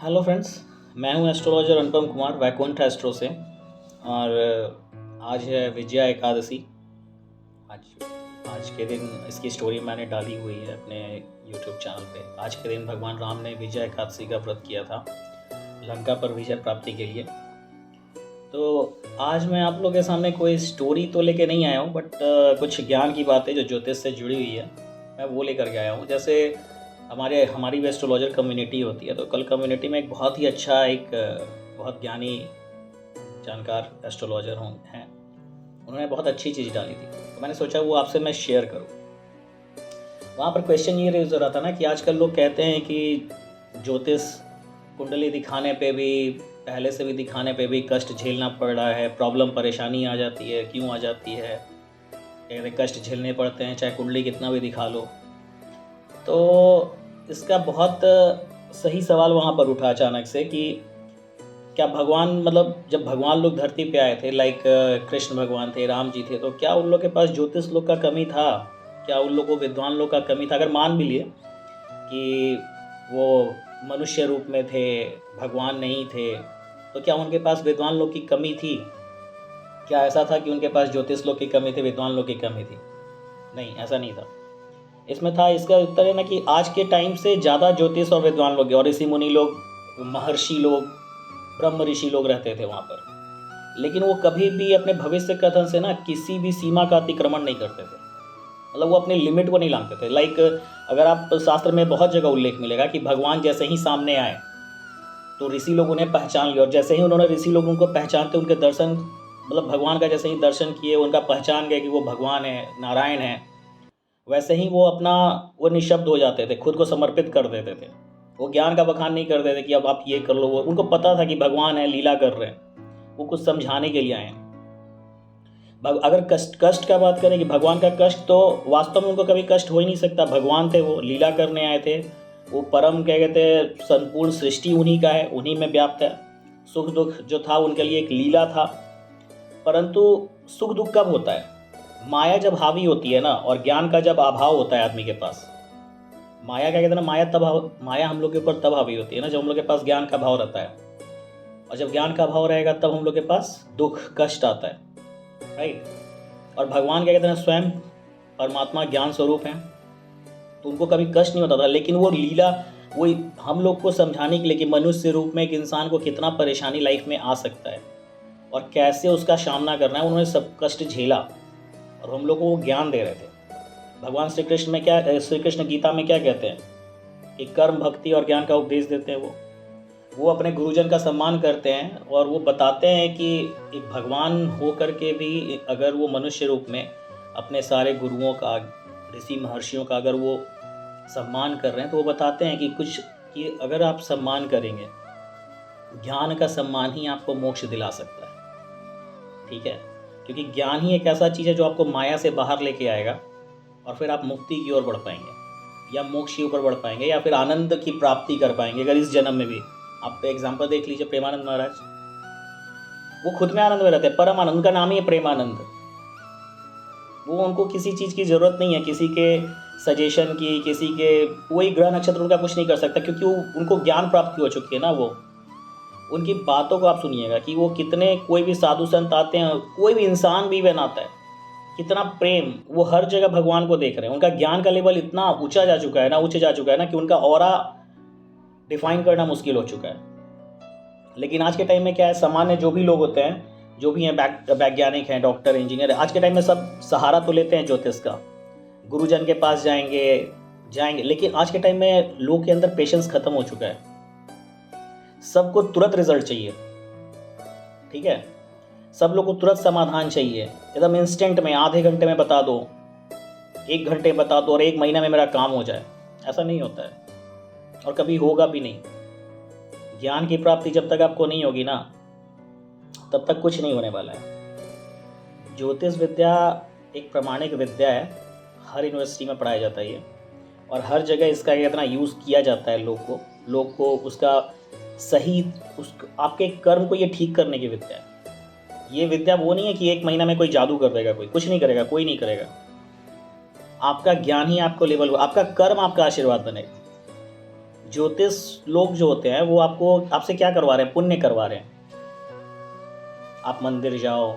Hello friends. मैं हूं astrologer Anupam Kumar Vaikuntha astro से। और आज है विजया एकादशी। आज आज के दिन इसकी स्टोरी मैंने डाली हुई है अपने यूट्यूब चैनल पे। आज के दिन भगवान राम ने विजया एकादशी का व्रत किया था लंका पर विजय प्राप्ति के लिए। तो आज मैं आप लोगों के सामने कोई स्टोरी तो लेके नहीं आया हूँ, बट कुछ ज्ञान की बातें जो ज्योतिष से जुड़ी हुई है मैं वो लेकर के आया हूँ। जैसे हमारी भी एस्ट्रोलॉजर कम्युनिटी होती है, तो कल कम्युनिटी में एक बहुत ही अच्छा बहुत ज्ञानी जानकार एस्ट्रोलॉजर हैं। उन्होंने बहुत अच्छी चीज़ डाली थी, तो मैंने सोचा वो आपसे मैं शेयर करूँ। वहाँ पर क्वेश्चन ये रेज हो रहा था ना कि आजकल लोग कहते हैं कि ज्योतिष कुंडली दिखाने पे भी, पहले से भी दिखाने पे भी कष्ट झेलना पड़ रहा है, प्रॉब्लम परेशानी आ जाती है। क्यों आ जाती है? कहते हैं कष्ट झेलने पड़ते हैं चाहे कुंडली कितना भी दिखा लो। तो इसका बहुत सही सवाल वहाँ पर उठा अचानक से कि क्या भगवान, मतलब जब भगवान लोग धरती पे आए थे, लाइक कृष्ण भगवान थे, राम जी थे, तो क्या उन लोग के पास ज्योतिष लोग का कमी था? क्या उन लोगों को विद्वान लोग का कमी था? अगर मान भी लिए कि वो मनुष्य रूप में थे, भगवान नहीं थे, तो क्या उनके पास विद्वान लोग की कमी थी? क्या ऐसा था कि उनके पास ज्योतिष लोग की कमी थी, विद्वान लोग की कमी थी? नहीं, ऐसा नहीं था। इसमें था, इसका उत्तर है ना कि आज के टाइम से ज़्यादा ज्योतिष और विद्वान लोग और ऋषि मुनि लोग, महर्षि लोग, ब्रह्म ऋषि लोग रहते थे वहाँ पर। लेकिन वो कभी भी अपने भविष्य कथन से ना किसी भी सीमा का अतिक्रमण नहीं करते थे। मतलब वो अपने लिमिट को नहीं लांघते थे। लाइक अगर आप शास्त्र में बहुत जगह उल्लेख मिलेगा कि भगवान जैसे ही सामने आए तो ऋषि लोग उन्हें पहचान लिया, और जैसे ही उन्होंने ऋषि लोग उनको पहचानते, उनके दर्शन, मतलब भगवान का जैसे ही दर्शन किए, उनका पहचान गए कि वो भगवान है, नारायण है, वैसे ही वो अपना वो निशब्द हो जाते थे, खुद को समर्पित कर देते थे। वो ज्ञान का बखान नहीं करते थे कि अब आप ये कर लो वो। उनको पता था कि भगवान है, लीला कर रहे हैं, वो कुछ समझाने के लिए आए हैं। अगर कष्ट कष्ट का बात करें कि भगवान का कष्ट, तो वास्तव में उनको कभी कष्ट हो ही नहीं सकता। भगवान थे, वो लीला करने आए थे। वो परम क्या कहते हैं, संपूर्ण सृष्टि उन्हीं का है, उन्हीं में व्याप्त है। सुख दुख जो था उनके लिए एक लीला था। परंतु सुख दुख कब होता है? माया जब हावी होती है ना, और ज्ञान का जब अभाव होता है आदमी के पास। माया क्या कहते हैं ना, माया हम लोग के ऊपर तब हावी होती है ना जब हम लोग के पास ज्ञान का भाव रहता है। और जब ज्ञान का भाव रहेगा तब हम लोग के पास दुख कष्ट आता है, राइट। और भगवान क्या कहते हैं, स्वयं परमात्मा ज्ञान स्वरूप हैं, तो उनको कभी कष्ट नहीं होता था। लेकिन वो लीला, वो हम लोग को समझाने के लिए कि मनुष्य रूप में एक इंसान को कितना परेशानी लाइफ में आ सकता है और कैसे उसका सामना करना है, उन्होंने सब कष्ट झेला और हम लोग को वो ज्ञान दे रहे थे। भगवान श्री कृष्ण गीता में क्या कहते हैं कि कर्म भक्ति और ज्ञान का उपदेश देते हैं। वो अपने गुरुजन का सम्मान करते हैं और वो बताते हैं कि एक भगवान हो कर के भी अगर वो मनुष्य रूप में अपने सारे गुरुओं का, ऋषि महर्षियों का अगर वो सम्मान कर रहे हैं, तो वो बताते हैं कि अगर आप सम्मान करेंगे, ज्ञान का सम्मान ही आपको मोक्ष दिला सकता है, ठीक है। क्योंकि ज्ञान ही एक ऐसा चीज़ है जो आपको माया से बाहर लेके आएगा और फिर आप मुक्ति की ओर बढ़ पाएंगे, या मोक्ष के ऊपर बढ़ पाएंगे, या फिर आनंद की प्राप्ति कर पाएंगे। अगर इस जन्म में भी आप एग्जाम्पल देख लीजिए, प्रेमानंद महाराज, वो खुद में आनंद में रहते हैं, परम आनंद, उनका नाम ही है प्रेमानंद। वो, उनको किसी चीज़ की ज़रूरत नहीं है, किसी के सजेशन की, किसी के, कोई ग्रह नक्षत्र उनका कुछ नहीं कर सकता, क्योंकि उनको ज्ञान प्राप्ति हो चुकी है ना। वो उनकी बातों को आप सुनिएगा कि वो कितने, कोई भी साधु संत आते हैं, कोई भी इंसान भी बनाता है, कितना प्रेम, वो हर जगह भगवान को देख रहे हैं। उनका ज्ञान का लेवल इतना ऊंचा जा चुका है ना कि उनका ऑरा डिफाइन करना मुश्किल हो चुका है। लेकिन आज के टाइम में क्या है, सामान्य जो भी लोग होते हैं, जो भी हैं, वैज्ञानिक हैं, डॉक्टर, इंजीनियर, आज के टाइम में सब सहारा तो लेते हैं ज्योतिष का, गुरुजन के पास जाएंगे। लेकिन आज के टाइम में लोगों के अंदर पेशेंस खत्म हो चुका है। सबको तुरंत रिजल्ट चाहिए, ठीक है। सब लोग को तुरंत समाधान चाहिए, एकदम इंस्टेंट में, आधे घंटे में बता दो, 1 घंटे बता दो और 1 महीना में मेरा काम हो जाए। ऐसा नहीं होता है और कभी होगा भी नहीं। ज्ञान की प्राप्ति जब तक आपको नहीं होगी ना, तब तक कुछ नहीं होने वाला है। ज्योतिष विद्या एक प्रामाणिक विद्या है, हर यूनिवर्सिटी में पढ़ाया जाता है ये, और हर जगह इसका इतना यूज़ किया जाता है। लोग को उसका सही, आपके कर्म को ये ठीक करने की विद्या है। ये विद्या वो नहीं है कि 1 महीना में कोई जादू कर देगा, कोई कुछ नहीं करेगा, कोई नहीं करेगा। आपका ज्ञान ही आपको लेवल, आपका कर्म आपका आशीर्वाद बनेगा। ज्योतिष लोग जो होते हैं वो आपसे क्या करवा रहे हैं, पुण्य करवा रहे हैं। आप मंदिर जाओ,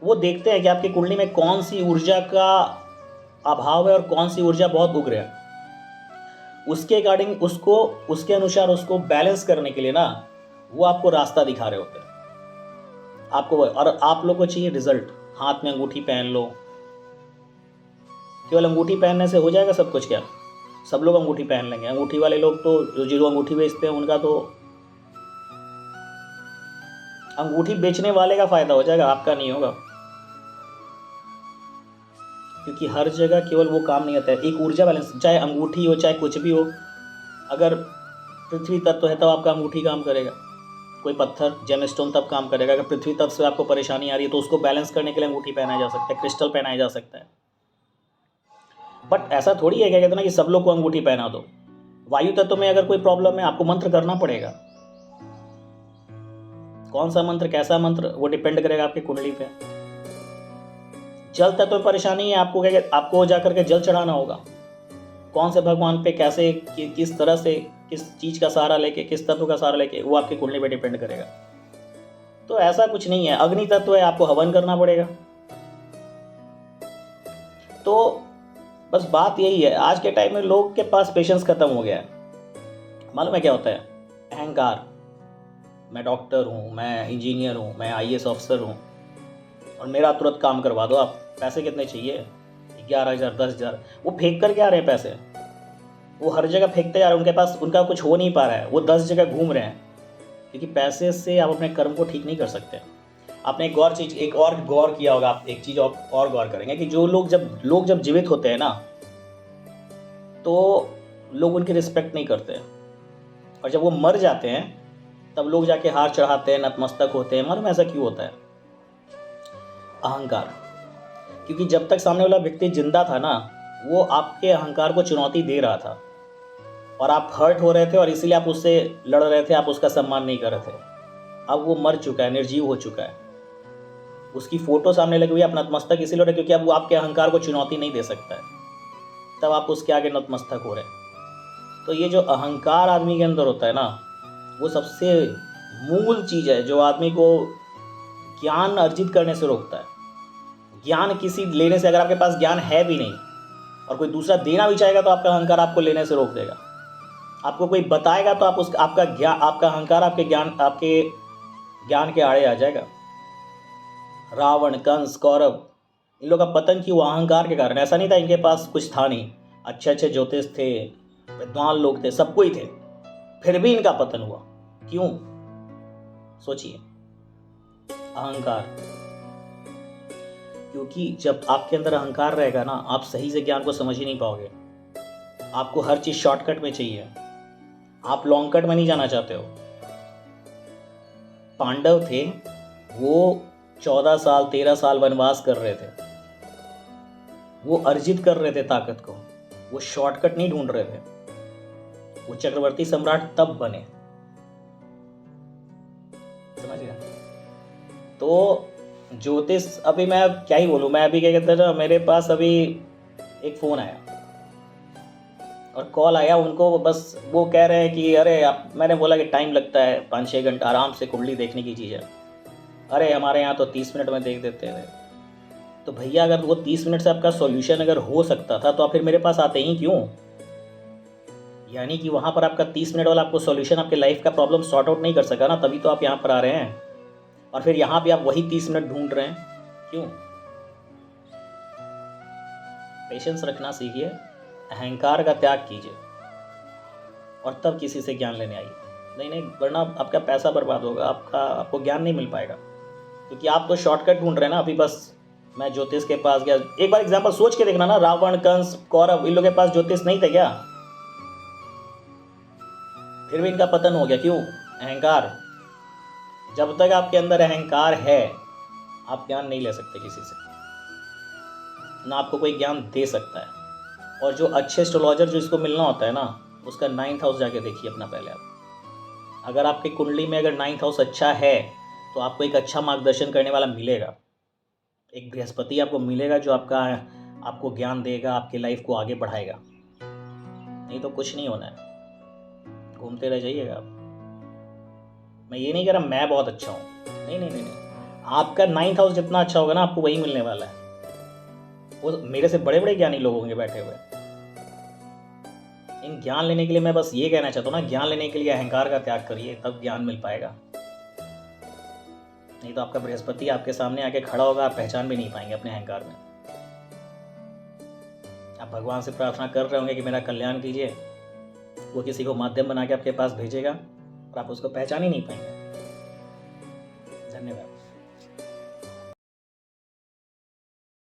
वो देखते हैं कि आपकी कुंडली में कौन सी ऊर्जा का अभाव है और कौन सी ऊर्जा बहुत उग्र है। उसके अकॉर्डिंग उसके अनुसार उसको बैलेंस करने के लिए ना वो आपको रास्ता दिखा रहे होते हैं आपको। और आप लोग को चाहिए रिजल्ट, हाथ में अंगूठी पहन लो। केवल अंगूठी पहनने से हो जाएगा सब कुछ क्या? सब लोग अंगूठी पहन लेंगे? अंगूठी वाले लोग तो जो अंगूठी बेचते हैं उनका तो अंगूठी बेचने वाले का फायदा हो जाएगा, आपका नहीं होगा। क्योंकि हर जगह केवल वो काम नहीं आता है, एक ऊर्जा बैलेंस, चाहे अंगूठी हो चाहे कुछ भी हो। अगर पृथ्वी तत्व है तब आपका अंगूठी काम करेगा, कोई पत्थर जेमस्टोन तब काम करेगा। अगर पृथ्वी तत्व से आपको परेशानी आ रही है तो उसको बैलेंस करने के लिए अंगूठी पहनाया जा सकता है, क्रिस्टल पहनाया जा सकता है। बट ऐसा थोड़ी है, क्या कहते हैं ना, कि सब लोग को अंगूठी पहना दो। वायु तत्व में अगर कोई प्रॉब्लम है आपको मंत्र करना पड़ेगा। कौन सा मंत्र, कैसा मंत्र, वो डिपेंड करेगा आपकी कुंडली पे। जल तत्व में परेशानी है, आपको जाकर के जल चढ़ाना होगा। कौन से भगवान पे कैसे किस तरह से किस चीज़ का सहारा लेके, किस तत्व का सहारा लेके, वो आपकी कुंडली पे डिपेंड करेगा। तो ऐसा कुछ नहीं है। अग्नि तत्व है, आपको हवन करना पड़ेगा। तो बस बात यही है, आज के टाइम में लोग के पास पेशेंस खत्म हो गया है। मालूम है क्या होता है? अहंकार। मैं डॉक्टर हूँ, मैं इंजीनियर हूँ, मैं आईएएस ऑफिसर हूँ और मेरा तुरंत काम करवा दो आप। पैसे कितने चाहिए? 11,000, 10,000। वो फेंक कर क्या रहे हैं पैसे? वो हर जगह फेंकते जा रहे हैं, उनके पास उनका कुछ हो नहीं पा रहा है, वो 10 जगह घूम रहे हैं। क्योंकि पैसे से आप अपने कर्म को ठीक नहीं कर सकते। आपने एक और गौर किया होगा, आप एक चीज़ और गौर करेंगे कि जो लोग जब जीवित होते हैं ना तो लोग उनकी रिस्पेक्ट नहीं करते हैं, और जब वो मर जाते हैं तब लोग जाके हार चढ़ाते हैं, नतमस्तक होते हैं। मालूम ऐसा क्यों होता है? अहंकार। क्योंकि जब तक सामने वाला व्यक्ति जिंदा था ना, वो आपके अहंकार को चुनौती दे रहा था और आप हर्ट हो रहे थे और इसीलिए आप उससे लड़ रहे थे, आप उसका सम्मान नहीं कर रहे थे। अब वो मर चुका है, निर्जीव हो चुका है, उसकी फोटो सामने लगी हुई है, आप नतमस्तक इसीलिए हो रहे क्योंकि अब वो आपके अहंकार को चुनौती नहीं दे सकता है, तब आप उसके आगे नतमस्तक हो रहे हैं। तो ये जो अहंकार आदमी के अंदर होता है ना, वो सबसे मूल चीज़ है जो आदमी को ज्ञान अर्जित करने से रोकता है। ज्ञान किसी लेने से, अगर आपके पास ज्ञान है भी नहीं और कोई दूसरा देना भी चाहेगा तो आपका अहंकार आपको लेने से रोक देगा। आपको कोई बताएगा तो आपका अहंकार आपके ज्ञान के आड़े आ जाएगा। रावण, कंस, कौरव, इन लोगों का पतन क्यों हुआ? अहंकार के कारण। ऐसा नहीं था इनके पास कुछ था नहीं, अच्छे अच्छे ज्योतिष थे, विद्वान लोग थे, सब कोई थे, फिर भी इनका पतन हुआ। क्यों? सोचिए, अहंकार। क्योंकि जब आपके अंदर अहंकार रहेगा ना, आप सही से ज्ञान को समझ ही नहीं पाओगे। आपको हर चीज शॉर्टकट में चाहिए, आप लॉन्ग कट में नहीं जाना चाहते हो। पांडव थे, वो 14 साल 13 साल वनवास कर रहे थे, वो अर्जित कर रहे थे ताकत को, वो शॉर्टकट नहीं ढूंढ रहे थे। वो चक्रवर्ती सम्राट तब बने, समझ गया? तो ज्योतिष, अभी मैं क्या ही बोलूँ, मैं अभी क्या कहते हैं ना, मेरे पास अभी एक फ़ोन आया और कॉल आया उनको, बस वो कह रहे हैं कि अरे आप, मैंने बोला कि टाइम लगता है 5-6 घंटा, आराम से कुंडली देखने की चीज़ है। अरे हमारे यहाँ तो 30 मिनट में देख देते हैं। तो भैया अगर वो 30 मिनट से आपका सॉल्यूशन अगर हो सकता था तो आप फिर मेरे पास आते ही क्यों? यानी कि वहाँ पर आपका 30 मिनट वाला आपको सॉल्यूशन आपके लाइफ का प्रॉब्लम सॉर्ट आउट नहीं कर सका ना, तभी तो आप यहाँ पर आ रहे हैं और फिर यहाँ पे आप वही 30 मिनट ढूंढ रहे हैं। क्यों? पेशेंस रखना सीखिए, अहंकार का त्याग कीजिए और तब किसी से ज्ञान लेने आइए। नहीं, वरना आपका पैसा बर्बाद होगा, आपको ज्ञान नहीं मिल पाएगा। क्योंकि आप तो शॉर्टकट ढूंढ रहे हैं ना। अभी बस मैं ज्योतिष के पास गया, एक बार एग्जाम्पल सोच के देखना ना, रावण, कंस, कौरव, इन लोगों के पास ज्योतिष नहीं थे क्या? फिर भी इनका पतन हो गया। क्यों? अहंकार। जब तक आपके अंदर अहंकार है आप ज्ञान नहीं ले सकते किसी से, ना आपको कोई ज्ञान दे सकता है। और जो अच्छे एस्ट्रोलॉजर जो इसको मिलना होता है ना, उसका 9th हाउस जाके देखिए अपना पहले आप। अगर आपकी कुंडली में अगर 9th हाउस अच्छा है तो आपको एक अच्छा मार्गदर्शन करने वाला मिलेगा, एक बृहस्पति आपको मिलेगा जो आपको ज्ञान देगा, आपके लाइफ को आगे बढ़ाएगा। नहीं तो कुछ नहीं होना है। घूमते रह जाइएगा आप। मैं ये नहीं कह रहा मैं बहुत अच्छा हूँ, नहीं नहीं नहीं नहीं, आपका 9th हाउस जितना अच्छा होगा ना आपको वही मिलने वाला है। वो मेरे से बड़े बड़े ज्ञानी लोग होंगे बैठे हुए। इन ज्ञान लेने के लिए मैं बस ये कहना चाहता हूँ ना, ज्ञान लेने के लिए अहंकार का त्याग करिए, तब ज्ञान मिल पाएगा। नहीं तो आपका बृहस्पति आपके सामने आके खड़ा होगा, आप पहचान भी नहीं पाएंगे अपने अहंकार में। आप भगवान से प्रार्थना कर रहे होंगे कि मेरा कल्याण कीजिए, वो किसी को माध्यम बना के आपके पास भेजेगा और आप उसको पहचान ही नहीं पाएंगे। धन्यवाद।